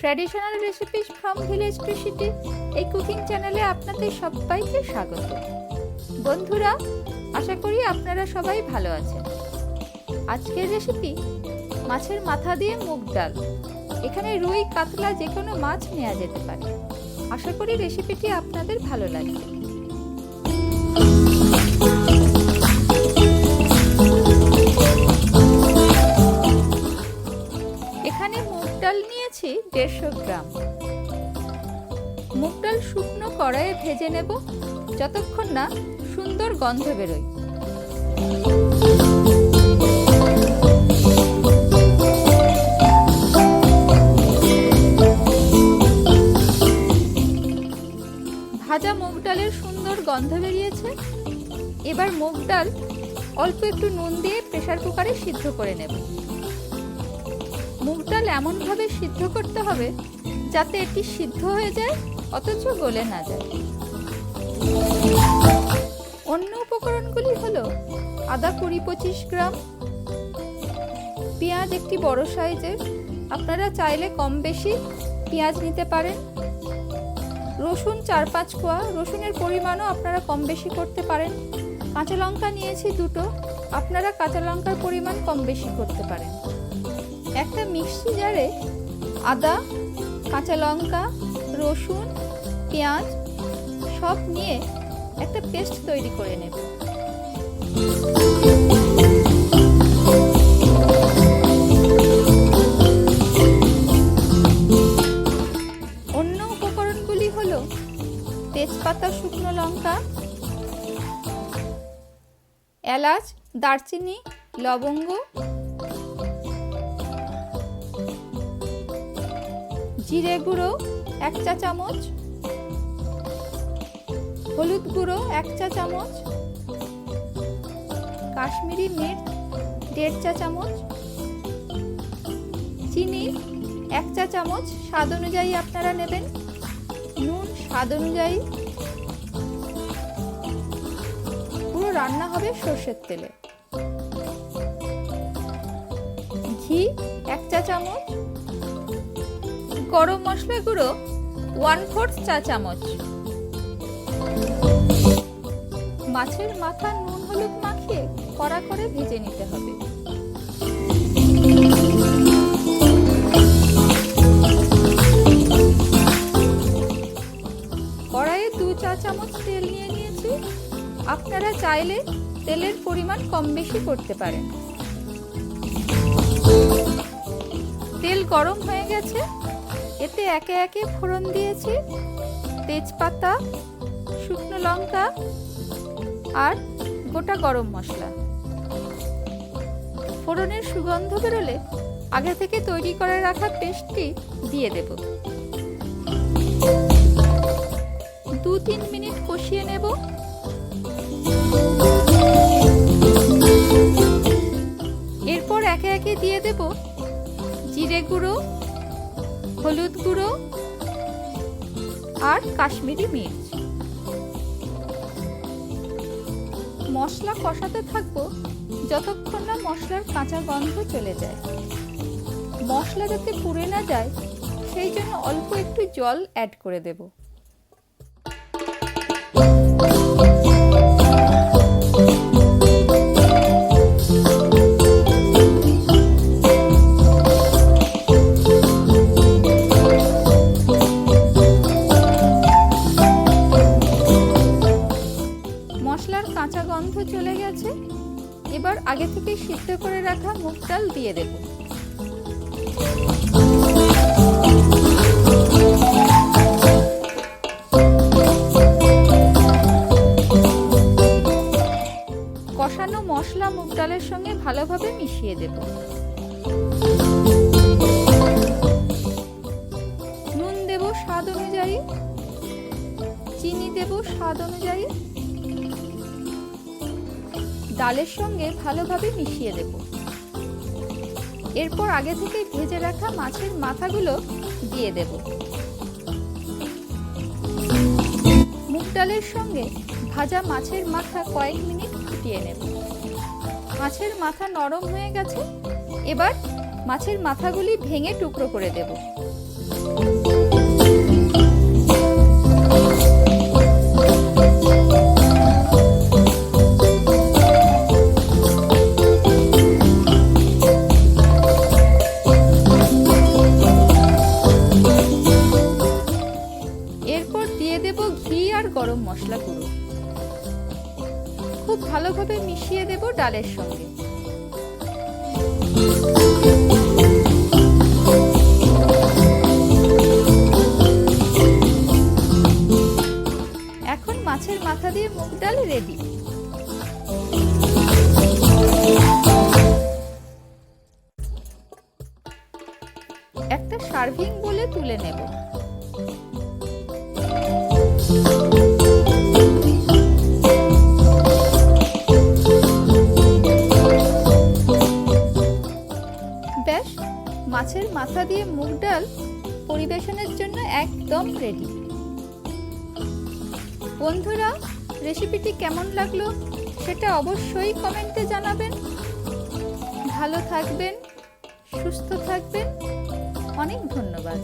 Traditional recipes from village to city এই cooking চ্যানেলে আপনাদের সবাইকে স্বাগত। বন্ধুরা, আশা করি আপনারা সবাই ভালো আছেন। আজকের রেসিপি মাছের মাথা দিয়ে মুগ ডাল। এখানে রুই, কাতলা যে কোনো মাছ নেওয়া যেতে পারে। আশা করি রেসিপিটি আপনাদের ভালো লাগবে। এখানে মুগ ডাল নিয়েছি 150 গ্রাম। মুগ ডাল শুকনো কড়াইয়ে ভেজে নেব যতক্ষণ না সুন্দর গন্ধ বেরোয়। ভাজা মুগ ডালের সুন্দর গন্ধ বেরিয়েছে। এবার মুগ ডাল অল্প একটু নুন দিয়ে প্রেসার কুকারে সিদ্ধ করে নেব। মুগ ডাল এমনভাবে সিদ্ধ করতে হবে যাতে এটি সিদ্ধ হয়ে যায় অথচ গলে না যায়। অন্য উপকরণগুলি হলো আদা 20-25 গ্রাম, পেঁয়াজ একটি বড় সাইজের, আপনারা চাইলে কম বেশি পেঁয়াজ নিতে পারেন। রসুন 4-5 কোয়া, রসুনের পরিমাণও আপনারা কম বেশি করতে পারেন। কাঁচা লঙ্কা নিয়েছি 2টো, আপনারা কাঁচা লঙ্কার পরিমাণ কম বেশি করতে পারেন। একটা মিক্সি জারে আদা, কাঁচা লঙ্কা, রসুন, পেঁয়াজ সব নিয়ে একটা পেস্ট তৈরি করে নেব। অন্য উপকরণগুলি হলো তেজপাতা, শুকনো লঙ্কা, এলাচ, দারচিনি, লবঙ্গ, জিরে গুঁড়ো 1 চা চামচ, হলুদ গুঁড়ো 1 চা চামচ, কাশ্মীরি মির্চ 1.5 চা চামচ, চিনি 1 চা চামচ, স্বাদ অনুযায়ী আপনারা নেবেন, নুন স্বাদ অনুযায়ী। পুরো রান্না হবে সরষের তেলে। ঘি 1 চা চামচ, গরম মশলা গুঁড়ো 1/4 চা চামচ। মাছের মাথা নুন হলুদ মাখিয়ে কড়া করে ভেজে নিতে হবে। কড়াইয়ে 2 চা চামচ তেল নিয়ে নিয়েছি। আপনারা চাইলে তেলের পরিমাণ কম বেশি করতে পারেন। তেল গরম হয়ে গেছে, এতে একে একে ফোড়ন দিয়েছি তেজপাতা, শুকনো লঙ্কা আর গোটা গরম মশলা। ফোড়নের সুগন্ধ বেরোলে আগে থেকে তৈরি করে রাখা পেস্টটি দিয়ে দেব। 2-3 মিনিট কষিয়ে নেব। এরপর একে একে দিয়ে দেব জিরে গুঁড়ো, হলুদ গুঁড়ো আর কাশ্মীরি মির্চ। মশলা কষাতে থাকবো যতক্ষণ না মশলার কাঁচা গন্ধ চলে যায়। মশলা যাতে পুড়ে না যায় সেই জন্য অল্প একটু জল অ্যাড করে দেব। মশলার কাঁচা গন্ধ চলে গেছে। এবার আগে থেকে সিদ্ধ করে রাখা মুগ ডাল দিয়ে দেব। কষানো মশলা মুগ ডালের সঙ্গে ভালোভাবে মিশিয়ে দেব। নুন দেব স্বাদ অনুযায়ী, চিনি দেব স্বাদ অনুযায়ী। ডালের সঙ্গে ভালোভাবে মিশিয়ে দেব। এরপর আগে থেকে ভেজে রাখা মাছের মাথাগুলো দিয়ে দেব। মুগ ডালের সঙ্গে ভাজা মাছের মাথা কয়েক মিনিট ফুটিয়ে নেব। মাছের মাথা নরম হয়ে গেছে। এবার মাছের মাথাগুলি ভেঙে টুকরো করে দেব। এরপর দিয়ে দেব ঘি আর গরম মশলা গুঁড়ো। খুব ভালোভাবে মিশিয়ে দেব ডালের সঙ্গে। এখন মাছের মাথা দিয়ে মুগ ডাল রেডি। একটা সার্ভিং বলে তুলে নেব। ব্যাস, মাছের মাথা দিয়ে মুগ ডাল পরিবেশনের জন্য একদম রেডি। বন্ধুরা, রেসিপিটি কেমন লাগলো সেটা অবশ্যই কমেন্টে জানাবেন। ভালো থাকবেন, সুস্থ থাকবেন। অনেক ধন্যবাদ।